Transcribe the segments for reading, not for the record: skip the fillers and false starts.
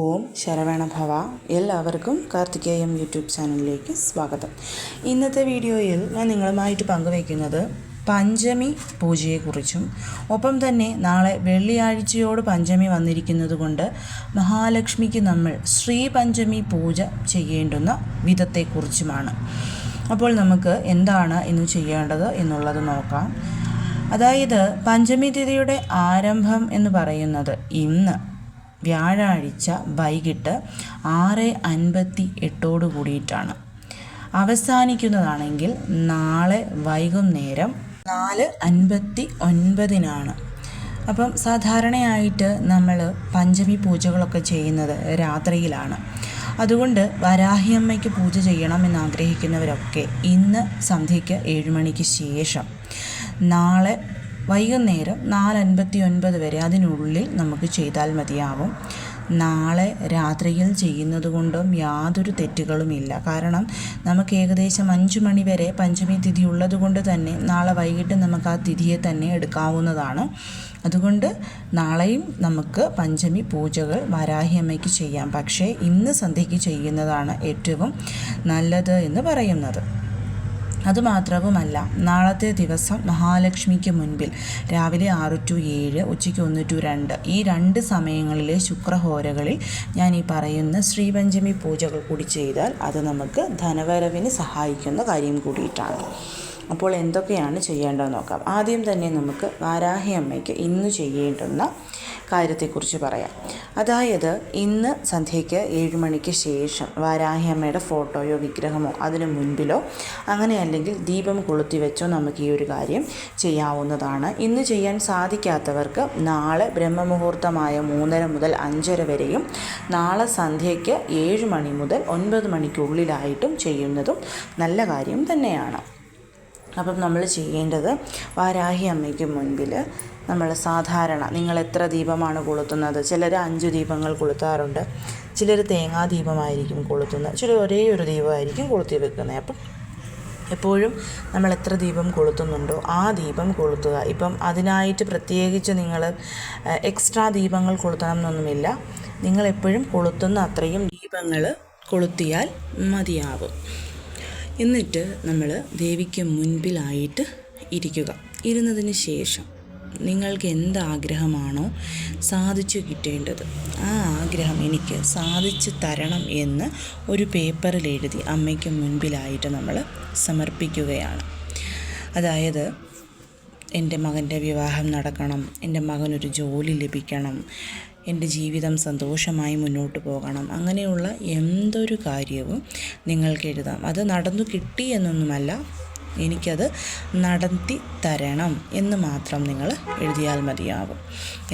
ഓം ശരവണ ഭവ. എല്ലാവർക്കും കാർത്തികേയം യൂട്യൂബ് ചാനലിലേക്ക് സ്വാഗതം. ഇന്നത്തെ വീഡിയോയിൽ ഞാൻ നിങ്ങളുമായിട്ട് പങ്കുവയ്ക്കുന്നത് പഞ്ചമി പൂജയെക്കുറിച്ചും ഒപ്പം തന്നെ നാളെ വെള്ളിയാഴ്ചയോട് പഞ്ചമി വന്നിരിക്കുന്നത് കൊണ്ട് മഹാലക്ഷ്മിക്ക് നമ്മൾ ശ്രീ പഞ്ചമി പൂജ ചെയ്യേണ്ടുന്ന വിധത്തെക്കുറിച്ചുമാണ്. അപ്പോൾ നമുക്ക് എന്താണ് ഇന്ന് ചെയ്യേണ്ടത് എന്നുള്ളത് നോക്കാം. അതായത് പഞ്ചമി തിഥിയുടെ ആരംഭം എന്ന് പറയുന്നത് ഇന്ന് വ്യാഴാഴ്ച വൈകിട്ട് 6:58 കൂടിയിട്ടാണ്. അവസാനിക്കുന്നതാണെങ്കിൽ നാളെ വൈകുന്നേരം 4:59 അപ്പം സാധാരണയായിട്ട് നമ്മൾ പഞ്ചമി പൂജകളൊക്കെ ചെയ്യുന്നത് രാത്രിയിലാണ്. അതുകൊണ്ട് വരാഹിയമ്മയ്ക്ക് പൂജ ചെയ്യണമെന്ന് ആഗ്രഹിക്കുന്നവരൊക്കെ ഇന്ന് സന്ധ്യയ്ക്ക് 7 മണിക്ക് ശേഷം നാളെ വൈകുന്നേരം 4:59 വരെ അതിനുള്ളിൽ നമുക്ക് ചെയ്താൽ മതിയാവും. നാളെ രാത്രിയിൽ ചെയ്യുന്നത് കൊണ്ടും യാതൊരു തെറ്റുകളുമില്ല. കാരണം നമുക്ക് ഏകദേശം 5 മണി വരെ പഞ്ചമി തിഥി ഉള്ളത് കൊണ്ട് തന്നെ നാളെ വൈകിട്ട് നമുക്ക് ആ തിഥിയെ തന്നെ എടുക്കാവുന്നതാണ്. അതുകൊണ്ട് നാളെയും നമുക്ക് പഞ്ചമി പൂജകൾ വരാഹി അമ്മയ്ക്ക് ചെയ്യാം. പക്ഷേ ഇന്ന് സന്ധ്യയ്ക്ക് ചെയ്യുന്നതാണ് ഏറ്റവും നല്ലത് എന്ന് പറയുന്നത്. അതുമാത്രവുമല്ല, നാളത്തെ ദിവസം മഹാലക്ഷ്മിക്ക് മുൻപിൽ രാവിലെ 6 to 7, ഉച്ചയ്ക്ക് 1 to 2 ഈ 2 സമയങ്ങളിലെ ശുക്രഹോരകളിൽ ഞാൻ ഈ പറയുന്ന ശ്രീപഞ്ചമി പൂജകൾ കൂടി ചെയ്താൽ അത് നമുക്ക് ധനവരവിന് സഹായിക്കുന്ന കാര്യം കൂടിയിട്ടാണ്. അപ്പോൾ എന്തൊക്കെയാണ് ചെയ്യേണ്ടതെന്ന് നോക്കാം. ആദ്യം തന്നെ നമുക്ക് വാരാഹി അമ്മയ്ക്ക് ഇന്ന് ചെയ്യേണ്ടുന്ന കാര്യത്തെക്കുറിച്ച് പറയാം. അതായത് ഇന്ന് സന്ധ്യയ്ക്ക് 7 മണിക്ക് ശേഷം വാരാഹി അമ്മയുടെ ഫോട്ടോയോ വിഗ്രഹമോ അതിന് മുൻപിലോ അങ്ങനെ അല്ലെങ്കിൽ ദീപം കൊളുത്തി വെച്ചോ നമുക്ക് ഈ ഒരു കാര്യം ചെയ്യാവുന്നതാണ്. ഇന്ന് ചെയ്യാൻ സാധിക്കാത്തവർക്ക് നാളെ ബ്രഹ്മമുഹൂർത്തമായ 3:30 മുതൽ 5:30 വരെയും നാളെ സന്ധ്യയ്ക്ക് 7 മണി മുതൽ 9 മണിക്കുള്ളിലായിട്ടും ചെയ്യുന്നതും നല്ല കാര്യം തന്നെയാണ്. അപ്പം നമ്മൾ ചെയ്യേണ്ടത് വാരാഹി അമ്മയ്ക്ക് മുൻപിൽ നമ്മൾ സാധാരണ നിങ്ങൾ എത്ര ദീപമാണ് കൊളുത്തുന്നത്, ചിലർ 5 ദീപങ്ങൾ കൊളുത്താറുണ്ട്, ചിലർ തേങ്ങാ ദീപമായിരിക്കും കൊളുത്തുന്നത്, ചിലർ ഒരേ ഒരു ദീപമായിരിക്കും കൊളുത്തി വെക്കുന്നത്. അപ്പം എപ്പോഴും നമ്മൾ എത്ര ദീപം കൊളുത്തുന്നുണ്ടോ ആ ദീപം കൊളുത്തുക. ഇപ്പം അതിനായിട്ട് പ്രത്യേകിച്ച് നിങ്ങൾ എക്സ്ട്രാ ദീപങ്ങൾ കൊളുത്തണം എന്നൊന്നുമില്ല. നിങ്ങളെപ്പോഴും കൊളുത്തുന്ന അത്രയും ദീപങ്ങൾ കൊളുത്തിയാൽ മതിയാവും. എന്നിട്ട് നമ്മൾ ദേവിക്ക് മുൻപിലായിട്ട് ഇരിക്കുക. ഇരുന്നതിന് ശേഷം നിങ്ങൾക്ക് എന്താഗ്രഹമാണോ സാധിച്ചു കിട്ടേണ്ടത് ആ ആഗ്രഹം എനിക്ക് സാധിച്ചു തരണം എന്ന് ഒരു പേപ്പറിൽ എഴുതി അമ്മയ്ക്ക് മുൻപിലായിട്ട് നമ്മൾ സമർപ്പിക്കുകയാണ്. അതായത് എൻ്റെ മകൻ്റെ വിവാഹം നടക്കണം, എൻ്റെ മകനൊരു ജോലി ലഭിക്കണം, എൻ്റെ ജീവിതം സന്തോഷമായി മുന്നോട്ട് പോകണം, അങ്ങനെയുള്ള എന്തൊരു കാര്യവും നിങ്ങൾക്ക് എഴുതാം. അത് നടന്നു കിട്ടി എന്നൊന്നുമല്ല, എനിക്കത് നടത്തി തരണം എന്ന് മാത്രം നിങ്ങൾ എഴുതിയാൽ മതിയാകും.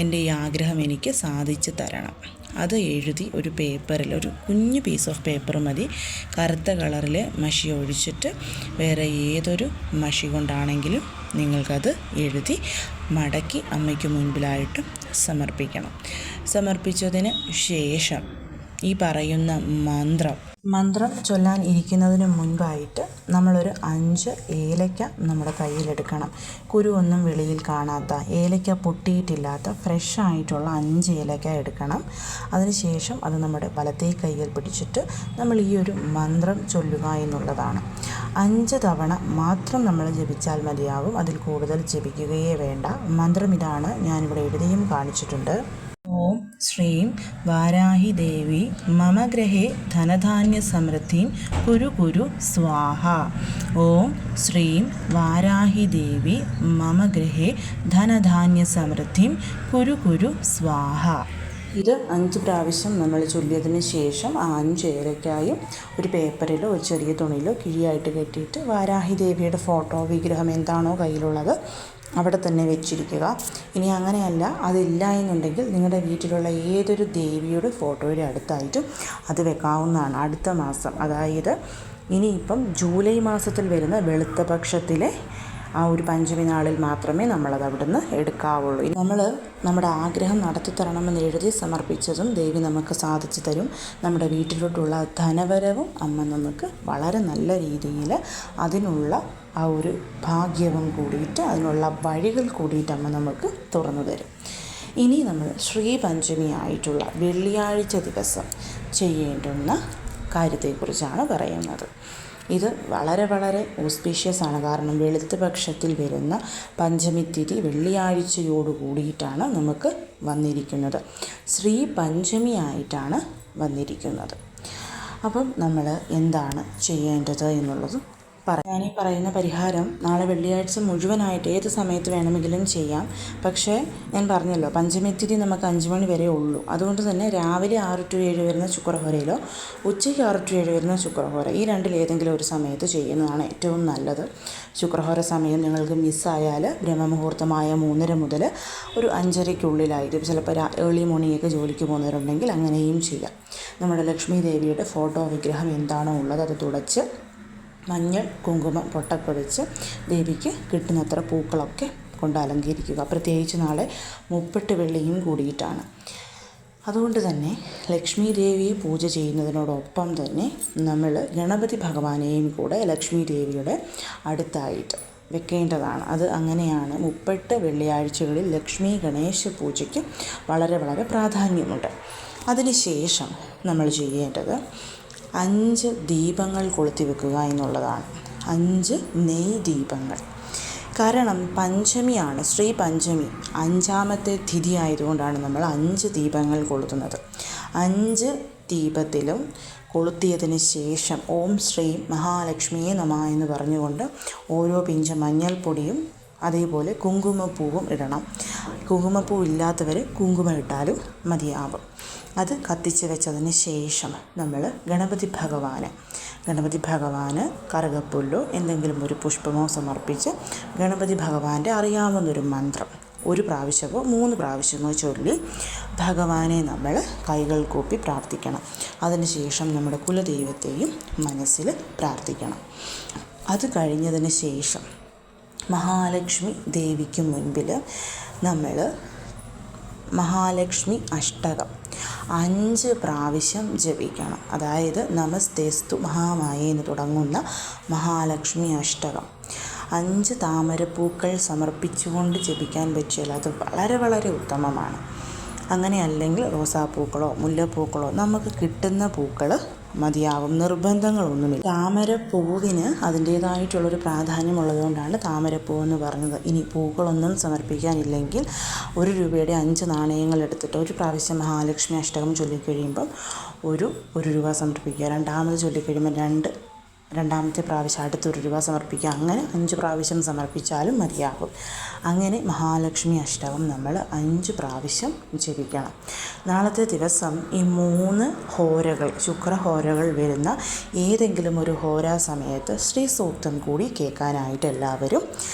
എൻ്റെ ഈ ആഗ്രഹം എനിക്ക് സാധിച്ചു തരണം. അത് എഴുതി ഒരു പേപ്പറിൽ, ഒരു കുഞ്ഞു പീസ് ഓഫ് പേപ്പർ മതി, കറുത്ത കളറിൽ മഷി ഒഴിച്ചിട്ട് വേറെ ഏതൊരു മഷി കൊണ്ടാണെങ്കിലും നിങ്ങൾക്കത് എഴുതി മടക്കി അമ്മയ്ക്ക് മുൻപിലായിട്ട് സമർപ്പിക്കണം. സമർപ്പിച്ചതിന് ശേഷം ഈ പറയുന്ന മന്ത്രം ചൊല്ലാൻ ഇരിക്കുന്നതിന് മുൻപായിട്ട് നമ്മളൊരു 5 ഏലയ്ക്ക നമ്മുടെ കയ്യിലെടുക്കണം. കുരുവൊന്നും വെളിയിൽ കാണാത്ത, ഏലയ്ക്ക പൊട്ടിയിട്ടില്ലാത്ത ഫ്രഷ് ആയിട്ടുള്ള 5 ഏലയ്ക്ക എടുക്കണം. അതിനുശേഷം അത് നമ്മുടെ വലത്തേ കയ്യിൽ പിടിച്ചിട്ട് നമ്മൾ ഈ ഒരു മന്ത്രം ചൊല്ലുക എന്നുള്ളതാണ്. 5 തവണ മാത്രം നമ്മൾ ജപിച്ചാൽ മതിയാവും. അതിൽ കൂടുതൽ ജപിക്കുകയേ വേണ്ട. മന്ത്രം ഇതാണ്, ഞാനിവിടെ എഴുതിയും കാണിച്ചിട്ടുണ്ട്. ഓം ശ്രീം വാരാഹി ദേവി മമ ഗൃഹേ ധനധാന്യ സമൃദ്ധിം കുരു കുരു സ്വാഹ. ഓം ശ്രീം വാരാഹി ദേവി മമ ഗൃഹേ ധനധാന്യ സമൃദ്ധിം കുരു കുരു സ്വാഹ. ഇത് 5 പ്രാവശ്യം നമ്മൾ ചൊല്ലിയതിന് ശേഷം ആ 5 ഏലയ്ക്കായും ഒരു പേപ്പറിലോ ഒരു ചെറിയ തുണിയിലോ കിഴിയായിട്ട് കെട്ടിയിട്ട് വാരാഹി ദേവിയുടെ ഫോട്ടോ വിഗ്രഹം എന്താണോ കയ്യിലുള്ളത് അവിടെ തന്നെ വെച്ചിരിക്കുക. ഇനി അങ്ങനെയല്ല, അതില്ല എന്നുണ്ടെങ്കിൽ നിങ്ങളുടെ വീട്ടിലുള്ള ഏതൊരു ദേവിയുടെ ഫോട്ടോയുടെ അടുത്തായിട്ടും അത് വെക്കാവുന്നതാണ്. അടുത്ത മാസം, അതായത് ഇനിയിപ്പം ജൂലൈ മാസത്തിൽ വരുന്ന വെളുത്ത പക്ഷത്തിലെ ആ ഒരു പഞ്ചമി നാളിൽ മാത്രമേ നമ്മളത് അവിടുന്ന് എടുക്കാവുള്ളൂ. നമ്മൾ നമ്മുടെ ആഗ്രഹം നടത്തി തരണമെന്ന് എഴുതി സമർപ്പിച്ചതും ദേവി നമുക്ക് സാധിച്ചു തരും. നമ്മുടെ വീട്ടിലോട്ടുള്ള ധനവരവും അമ്മ നമുക്ക് വളരെ നല്ല രീതിയിൽ അതിനുള്ള ആ ഒരു ഭാഗ്യവും കൂടിയിട്ട് അതിനുള്ള വഴികൾ കൂടിയിട്ട് അമ്മ നമുക്ക് തുറന്നു തരും. ഇനി നമ്മൾ ശ്രീപഞ്ചമി ആയിട്ടുള്ള വെള്ളിയാഴ്ച ദിവസം ചെയ്യേണ്ടുന്ന കാര്യത്തെക്കുറിച്ചാണ് പറയുന്നത്. ഇത് വളരെ വളരെ ഓസ്പീഷ്യസ് ആണ്. കാരണം വെളുത്ത പക്ഷത്തിൽ വരുന്ന പഞ്ചമി തിഥി വെള്ളിയാഴ്ചയോട് കൂടിയിട്ടാണ് നമുക്ക് വന്നിരിക്കുന്നത്. ശ്രീ പഞ്ചമി ആയിട്ടാണ് വന്നിരിക്കുന്നത്. അപ്പം നമ്മൾ എന്താണ് ചെയ്യേണ്ടത് എന്നുള്ളത് ഞാൻ ഈ പറയുന്ന പരിഹാരം നാളെ വെള്ളിയാഴ്ച മുഴുവനായിട്ട് ഏത് സമയത്ത് വേണമെങ്കിലും ചെയ്യാം. പക്ഷേ ഞാൻ പറഞ്ഞല്ലോ, പഞ്ചമി തിഥി നമുക്ക് 5 മണി വരെ ഉള്ളൂ. അതുകൊണ്ട് തന്നെ രാവിലെ 6 to 7 വരുന്ന ശുക്രഹോരയിലോ ഉച്ചയ്ക്ക് 6 to 7 വരുന്ന ശുക്രഹോര, ഈ രണ്ടിലേതെങ്കിലും ഒരു സമയത്ത് ചെയ്യുന്നതാണ് ഏറ്റവും നല്ലത്. ശുക്രഹോര സമയം നിങ്ങൾക്ക് മിസ്സായാൽ ബ്രഹ്മമുഹൂർത്തമായ 3:30 മുതൽ ഒരു 5:30 ചിലപ്പോൾ ഏർലി മോർണിംഗൊക്കെ ജോലിക്ക് പോകുന്നവരുണ്ടെങ്കിൽ അങ്ങനെയും ചെയ്യാം. നമ്മുടെ ലക്ഷ്മി ദേവിയുടെ ഫോട്ടോ വിഗ്രഹം എന്താണോ ഉള്ളത് അത് തുടച്ച് മഞ്ഞൾ കുങ്കുമം പൊട്ടൊക്കെ വെച്ച് ദേവിക്ക് കിട്ടുന്നത്ര പൂക്കളൊക്കെ കൊണ്ട് അലങ്കരിക്കുക. പ്രത്യേകിച്ച് നാളെ 38 വെള്ളിയും കൂടിയിട്ടാണ്. അതുകൊണ്ട് തന്നെ ലക്ഷ്മി ദേവിയെ പൂജ ചെയ്യുന്നതിനോടൊപ്പം തന്നെ നമ്മൾ ഗണപതി ഭഗവാനെയും കൂടെ ലക്ഷ്മി ദേവിയുടെ അടുത്തായിട്ട് വെക്കേണ്ടതാണ്. അത് അങ്ങനെയാണ്. 38 വെള്ളിയാഴ്ചകളിൽ ലക്ഷ്മി ഗണേശ പൂജയ്ക്ക് വളരെ വളരെ പ്രാധാന്യമുണ്ട്. അതിനുശേഷം നമ്മൾ ചെയ്യേണ്ടത് 5 ദീപങ്ങൾ കൊളുത്തി വെക്കുക എന്നുള്ളതാണ്. 5 നെയ് ദീപങ്ങൾ. കാരണം പഞ്ചമിയാണ്, ശ്രീ പഞ്ചമി 5ാമത്തെ തിഥി ആയതുകൊണ്ടാണ് നമ്മൾ 5 ദീപങ്ങൾ കൊളുത്തുന്നത്. 5 ദീപത്തിലും കൊളുത്തിയതിന് ശേഷം ഓം ശ്രീ മഹാലക്ഷ്മിയെ നമഃ എന്ന് പറഞ്ഞുകൊണ്ട് ഓരോ പിഞ്ച് മഞ്ഞൾപ്പൊടിയും അതേപോലെ കുങ്കുമപ്പൂവും ഇടണം. കുങ്കുമപ്പൂ ഇല്ലാത്തവർ കുങ്കുമം ഇട്ടാലും മതിയാവും. അത് കത്തിച്ച് വെച്ചതിന് ശേഷം നമ്മൾ ഗണപതി ഭഗവാന് കറുകപ്പുല്ലോ എന്തെങ്കിലും ഒരു പുഷ്പമോ സമർപ്പിച്ച് ഗണപതി ഭഗവാന്റെ അറിയാവുന്നൊരു മന്ത്രം 1 പ്രാവശ്യമോ 3 പ്രാവശ്യമോ ചൊല്ലി ഭഗവാനെ നമ്മൾ കൈകൾ കൂപ്പി പ്രാർത്ഥിക്കണം. അതിനുശേഷം നമ്മുടെ കുലദൈവത്തെയും മനസ്സിൽ പ്രാർത്ഥിക്കണം. അത് കഴിഞ്ഞതിന് ശേഷം മഹാലക്ഷ്മി ദേവിക്ക് മുൻപിൽ നമ്മൾ മഹാലക്ഷ്മി അഷ്ടകം 5 പ്രാവശ്യം ജപിക്കണം. അതായത് നമസ്തേസ്തു മഹാമായേ എന്ന് തുടങ്ങുന്ന മഹാലക്ഷ്മി അഷ്ടകം 5 താമരപ്പൂക്കൾ സമർപ്പിച്ചുകൊണ്ട് ജപിക്കാൻ പറ്റിയാൽ അത് വളരെ വളരെ ഉത്തമമാണ്. അങ്ങനെ അല്ലെങ്കിൽ റോസാപ്പൂക്കളോ മുല്ലപ്പൂക്കളോ നമുക്ക് കിട്ടുന്ന പൂക്കൾ മതിയാകും. നിർബന്ധങ്ങളൊന്നുമില്ല. താമരപ്പൂവിന് അതിൻ്റേതായിട്ടുള്ളൊരു പ്രാധാന്യമുള്ളതുകൊണ്ടാണ് താമരപ്പൂവെന്ന് പറഞ്ഞത്. ഇനി പൂക്കളൊന്നും സമർപ്പിക്കാനില്ലെങ്കിൽ 1 രൂപയുടെ 5 നാണയങ്ങൾ എടുത്തിട്ട് 1 പ്രാവശ്യം മഹാലക്ഷ്മി അഷ്ടകം ചൊല്ലിക്കഴിയുമ്പം 1 രൂപ സമർപ്പിക്കുക. രണ്ടാമത് ചൊല്ലിക്കഴിയുമ്പോൾ രണ്ടാമത്തെ പ്രാവശ്യം അടുത്ത 1 രൂപ സമർപ്പിക്കുക. അങ്ങനെ 5 പ്രാവശ്യം സമർപ്പിച്ചാലും മതിയാകും. അങ്ങനെ മഹാലക്ഷ്മി അഷ്ടകം നമ്മൾ 5 പ്രാവശ്യം ജപിക്കണം. നാളത്തെ ദിവസം ഈ 3 ഹോരകൾ ശുക്രഹോരകൾ വരുന്ന ഏതെങ്കിലും ഒരു ഹോരാ സമയത്ത് ശ്രീ സൂക്തം കൂടി കേൾക്കാനായിട്ട് എല്ലാവരും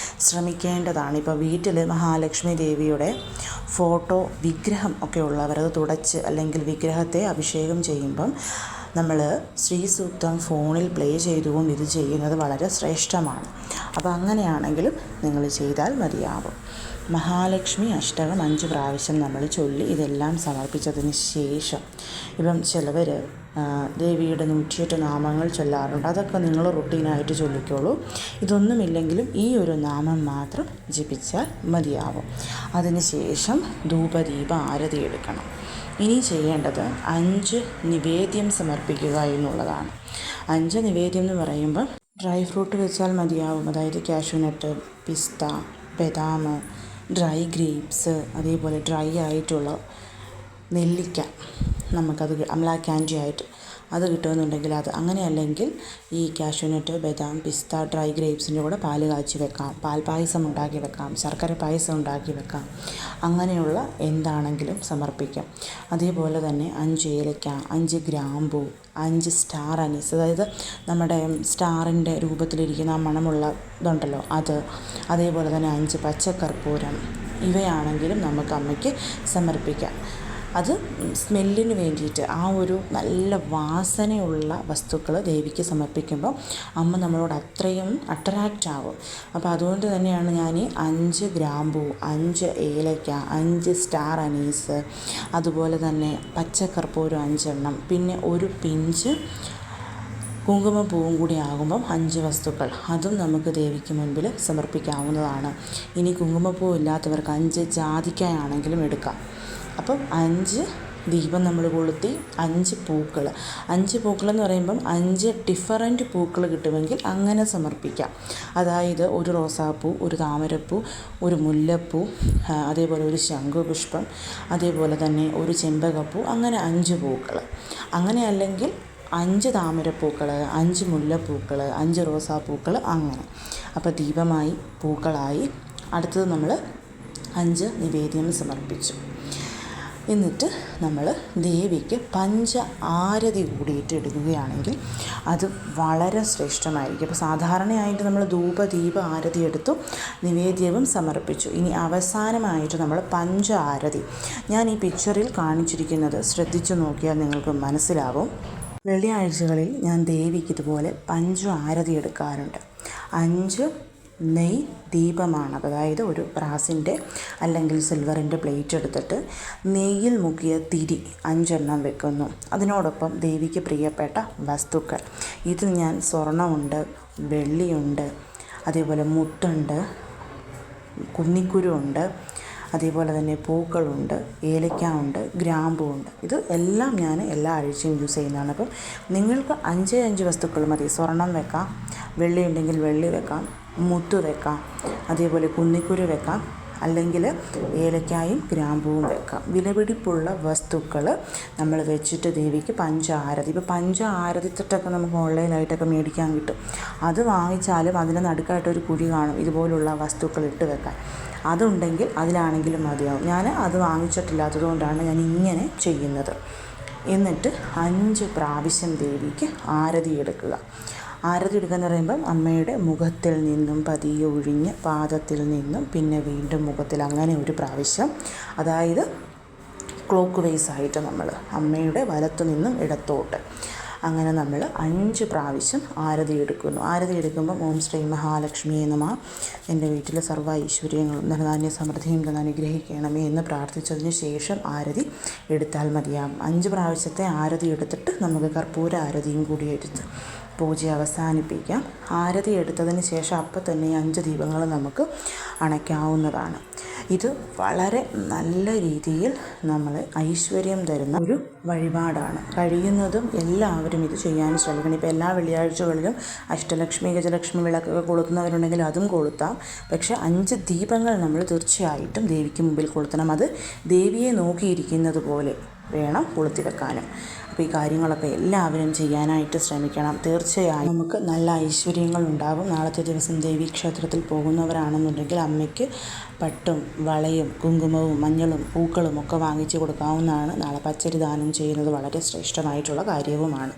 ശ്രമിക്കേണ്ടതാണ്. ഇപ്പോൾ വീട്ടിൽ മഹാലക്ഷ്മി ദേവിയുടെ ഫോട്ടോ വിഗ്രഹം ഒക്കെ ഉള്ളവർ അത് തുടച്ച് അല്ലെങ്കിൽ വിഗ്രഹത്തെ അഭിഷേകം ചെയ്യുമ്പം നമ്മൾ ശ്രീ സൂക്തം ഫോണിൽ പ്ലേ ചെയ്തുകൊണ്ട് ഇത് ചെയ്യുന്നത് വളരെ ശ്രേഷ്ഠമാണ്. അപ്പോൾ അങ്ങനെയാണെങ്കിലും നിങ്ങൾ ചെയ്താൽ മതിയാവും. മഹാലക്ഷ്മി അഷ്ടകം 5 പ്രാവശ്യം നമ്മൾ ചൊല്ലി ഇതെല്ലാം സമർപ്പിച്ചതിന് ശേഷം ഇപ്പം ചിലവർ ദേവിയുടെ 108 നാമങ്ങൾ ചൊല്ലാറുണ്ട്. അതൊക്കെ നിങ്ങൾ റുട്ടീനായിട്ട് ചൊല്ലിക്കോളൂ. ഇതൊന്നുമില്ലെങ്കിലും ഈ ഒരു നാമം മാത്രം ജപിച്ചാൽ മതിയാവും. അതിന് ശേഷം ധൂപദീപ ആരതി എടുക്കണം. ഇനി ചെയ്യേണ്ടത് 5 നിവേദ്യം സമർപ്പിക്കുക എന്നുള്ളതാണ്. 5 നിവേദ്യം എന്ന് പറയുമ്പോൾ ഡ്രൈ ഫ്രൂട്ട് വെച്ചാൽ മതിയാവും. അതായത് കാഷ്യൂനട്ട്, പിസ്ത, ബദാം, ഡ്രൈ ഗ്രേപ്സ്, അതേപോലെ ഡ്രൈ ആയിട്ടുള്ള നെല്ലിക്ക, നമുക്കത് അമല ക്യാൻഡി ആയിട്ട് അത് കിട്ടുമെന്നുണ്ടെങ്കിൽ അത്. അങ്ങനെയല്ലെങ്കിൽ ഈ കാഷ്യൂനട്ട്, ബദാം, പിസ്ത, ഡ്രൈ ഗ്രേപ്സിൻ്റെ കൂടെ പാല് കാച്ചി വെക്കാം, പാൽപ്പായസം ഉണ്ടാക്കി വെക്കാം, ശർക്കര പായസം ഉണ്ടാക്കി വെക്കാം. അങ്ങനെയുള്ള എന്താണെങ്കിലും സമർപ്പിക്കാം. അതേപോലെ തന്നെ 5 ഏലക്ക, 5 ഗ്രാമ്പൂ, 5 സ്റ്റാർ അനീസ്, അതായത് നമ്മുടെ സ്റ്റാറിൻ്റെ രൂപത്തിലിരിക്കുന്ന ആ മണമുള്ള ഇതുണ്ടല്ലോ അത്. അതേപോലെ തന്നെ 5 പച്ചക്കർപ്പൂരം. ഇവയാണെങ്കിലും നമുക്ക് അമ്മയ്ക്ക് സമർപ്പിക്കാം. അത് സ്മെല്ലിന് വേണ്ടിയിട്ട് ആ ഒരു നല്ല വാസനയുള്ള വസ്തുക്കൾ ദേവിക്ക് സമർപ്പിക്കുമ്പോൾ അമ്മ നമ്മളോട് അത്രയും അട്രാക്റ്റ് ആകും. അപ്പോൾ അതുകൊണ്ട് തന്നെയാണ് ഞാൻ 5 ഗ്രാമ്പൂ, 5 ഏലക്ക, 5 സ്റ്റാർ അനീസ്, അതുപോലെ തന്നെ പച്ചക്കർപ്പൂരം 5 എണ്ണം, പിന്നെ ഒരു പിഞ്ച് കുങ്കുമപ്പൂവും കൂടി ആകുമ്പം 5 വസ്തുക്കൾ അതും നമുക്ക് ദേവിക്ക് മുൻപിൽ സമർപ്പിക്കാവുന്നതാണ്. ഇനി കുങ്കുമപ്പൂ ഇല്ലാത്തവർക്ക് 5 ജാതിക്കായാണെങ്കിലും എടുക്കാം. അപ്പം 5 ദീപം നമ്മൾ കൊളുത്തി 5 പൂക്കളെന്ന് പറയുമ്പം 5 ഡിഫറൻറ്റ് പൂക്കൾ കിട്ടുമെങ്കിൽ അങ്ങനെ സമർപ്പിക്കാം. അതായത് ഒരു റോസാപ്പൂ, ഒരു താമരപ്പൂ, ഒരു മുല്ലപ്പൂ, അതേപോലെ ഒരു ശംഖുപുഷ്പം, അതേപോലെ തന്നെ ഒരു ചെമ്പകപ്പൂ, അങ്ങനെ 5 പൂക്കൾ. അങ്ങനെ അല്ലെങ്കിൽ 5 താമരപ്പൂക്കൾ, 5 മുല്ലപ്പൂക്കൾ, 5 റോസാപ്പൂക്കൾ, അങ്ങനെ. അപ്പോൾ ദീപമായി, പൂക്കളായി. അടുത്തത് നമ്മൾ 5 നിവേദ്യം സമർപ്പിച്ചു. എന്നിട്ട് നമ്മൾ ദേവിക്ക് പഞ്ച ആരതി കൂടിയിട്ട് എടുക്കുകയാണെങ്കിൽ അത് വളരെ ശ്രേഷ്ഠമായിരിക്കും. അപ്പോൾ സാധാരണയായിട്ട് നമ്മൾ ധൂപ ദീപ ആരതി എടുത്തു, നിവേദ്യവും സമർപ്പിച്ചു. ഇനി അവസാനമായിട്ട് നമ്മൾ പഞ്ച ആരതി. ഞാൻ ഈ പിക്ചറിൽ കാണിച്ചിരിക്കുന്നത് ശ്രദ്ധിച്ചു നോക്കിയാൽ നിങ്ങൾക്ക് മനസ്സിലാവും. വെള്ളിയാഴ്ചകളിൽ ഞാൻ ദേവിക്ക് ഇതുപോലെ പഞ്ച ആരതി എടുക്കാറുണ്ട്. 5 നെയ് ദീപമാണ്. അതായത് ഒരു ബ്രാസിൻ്റെ അല്ലെങ്കിൽ സിൽവറിൻ്റെ പ്ലേറ്റ് എടുത്തിട്ട് നെയ്യിൽ മുക്കിയ തിരി 5 വെക്കുന്നു. അതിനോടൊപ്പം ദേവിക്ക് പ്രിയപ്പെട്ട വസ്തുക്കൾ. ഇതിൽ ഞാൻ സ്വർണ്ണമുണ്ട്, വെള്ളിയുണ്ട്, അതേപോലെ മുത്തുണ്ട്, കുന്നിക്കുരു ഉണ്ട്, അതേപോലെ തന്നെ പൂക്കളുണ്ട്, ഏലക്ക ഉണ്ട്, ഗ്രാമ്പുണ്ട്. ഇത് എല്ലാം ഞാൻ എല്ലാ ആഴ്ചയും യൂസ് ചെയ്യുന്നതാണ്. അപ്പം നിങ്ങൾക്ക് 5 വസ്തുക്കൾ മതി. സ്വർണം വെക്കാം, വെള്ളി ഉണ്ടെങ്കിൽ വെള്ളി വെക്കാം, മുത്ത് വെക്കാം, അതേപോലെ കുന്നിക്കുരു വെക്കാം, അല്ലെങ്കിൽ ഏലക്കായും ഗ്രാമ്പുവും വെക്കാം. വിലപിടിപ്പുള്ള വസ്തുക്കൾ നമ്മൾ വെച്ചിട്ട് ദേവിക്ക് പഞ്ച ആരതി. ഇപ്പോൾ പഞ്ച ആരതിത്തിട്ടൊക്കെ നമുക്ക് ഓൺലൈനായിട്ടൊക്കെ മേടിക്കാൻ കിട്ടും. അത് വാങ്ങിച്ചാലും അതിന് നടുക്കായിട്ടൊരു കുഴി കാണും ഇതുപോലുള്ള വസ്തുക്കൾ ഇട്ട് വെക്കാൻ. അതുണ്ടെങ്കിൽ അതിലാണെങ്കിലും മതിയാവും. ഞാൻ അത് വാങ്ങിച്ചിട്ടില്ലാത്തത് കൊണ്ടാണ് ഞാൻ ഇങ്ങനെ ചെയ്യുന്നത്. എന്നിട്ട് 5 പ്രാവശ്യം ദേവിക്ക് ആരതി എടുക്കുക. ആരതി എടുക്കുക എന്ന് പറയുമ്പം അമ്മയുടെ മുഖത്തിൽ നിന്നും പതിയെ ഒഴിഞ്ഞ് പാദത്തിൽ നിന്നും പിന്നെ വീണ്ടും മുഖത്തിൽ, അങ്ങനെ ഒരു പ്രാവശ്യം. അതായത് ക്ലോക്ക് വൈസ് ആയിട്ട് നമ്മൾ അമ്മയുടെ വലത്തു നിന്നും ഇടത്തോട്ട് അങ്ങനെ നമ്മൾ 5 പ്രാവശ്യം ആരതി എടുക്കുന്നു. ആരതി എടുക്കുമ്പം ഓം ശ്രീ മഹാലക്ഷ്മിയെ നമഃ, എൻ്റെ വീട്ടിലെ സർവ്വ ഐശ്വര്യങ്ങളും ധനധാന്യ സമൃദ്ധിയും തന്നെ അനുഗ്രഹിക്കണമേ എന്ന് പ്രാർത്ഥിച്ചതിന് ശേഷം ആരതി എടുത്താൽ മതിയാകും. 5 പ്രാവശ്യത്തെ ആരതി എടുത്തിട്ട് നമുക്ക് കർപ്പൂര ആരതിയും കൂടി എടുത്ത് പൂജ അവസാനിപ്പിക്കാം. ആരതി എടുത്തതിന് ശേഷം അപ്പം തന്നെ 5 ദീപങ്ങൾ നമുക്ക് അണയ്ക്കാവുന്നതാണ്. ഇത് വളരെ നല്ല രീതിയിൽ നമ്മൾ ഐശ്വര്യം തരുന്ന ഒരു വഴിപാടാണ്. കഴിയുന്നതും എല്ലാവരും ഇത് ചെയ്യാൻ ശ്രമിക്കണം. ഇപ്പോൾ എല്ലാ വെള്ളിയാഴ്ചകളിലും അഷ്ടലക്ഷ്മി ഗജലക്ഷ്മി വിളക്കൊക്കെ കൊളുത്തുന്നവരുണ്ടെങ്കിൽ അതും കൊളുത്താം. പക്ഷേ 5 ദീപങ്ങൾ നമ്മൾ തീർച്ചയായിട്ടും ദേവിക്ക് മുമ്പിൽ കൊളുത്തണം. അത് ദേവിയെ നോക്കിയിരിക്കുന്നത് പോലെ വേണം കൊളുത്തി വെക്കാനും. അപ്പോൾ ഈ കാര്യങ്ങളൊക്കെ എല്ലാവരും ചെയ്യാനായിട്ട് ശ്രമിക്കണം. തീർച്ചയായും നമുക്ക് നല്ല ഐശ്വര്യങ്ങൾ ഉണ്ടാകും. നാളത്തെ ദിവസം ദേവീക്ഷേത്രത്തിൽ പോകുന്നവരാണെന്നുണ്ടെങ്കിൽ അമ്മയ്ക്ക് പട്ടും വളയും കുങ്കുമവും മഞ്ഞളും പൂക്കളും ഒക്കെ വാങ്ങിച്ച് കൊടുക്കാവുന്നതാണ്. നാളെ പച്ചരി ദാനം ചെയ്യുന്നത് വളരെ ശ്രേഷ്ഠമായിട്ടുള്ള കാര്യവുമാണ്.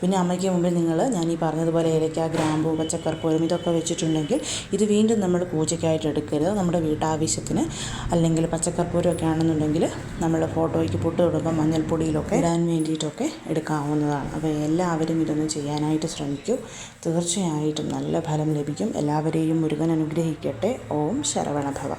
പിന്നെ അമ്മയ്ക്ക് മുമ്പിൽ ഞാൻ ഈ പറഞ്ഞതുപോലെ ഏലക്ക, ഗ്രാമ്പൂ, പച്ചക്കർപ്പൂരം ഇതൊക്കെ വെച്ചിട്ടുണ്ടെങ്കിൽ ഇത് വീണ്ടും നമ്മൾ പൂജയ്ക്കായിട്ട് എടുക്കരുത്. നമ്മുടെ വീട്ടാവശ്യത്തിന് അല്ലെങ്കിൽ പച്ചക്കർപ്പൂരമൊക്കെ ആണെന്നുണ്ടെങ്കിൽ നമ്മൾ ഫോട്ടോയ്ക്ക് പൊട്ട് തൊടുമ്പോൾ മഞ്ഞൾപ്പൊടിയിലൊക്കെ ഇടാൻ വേണ്ടിയിട്ടൊക്കെ എടുക്കാവുന്നതാണ്. അപ്പോൾ എല്ലാവരും ഇതൊന്ന് ചെയ്യാനായിട്ട് ശ്രമിക്കൂ. തീർച്ചയായിട്ടും നല്ല ഫലം ലഭിക്കും. എല്ലാവരെയും മുരുകൻ അനുഗ്രഹിക്കട്ടെ. ഓം ശരവണഭവ.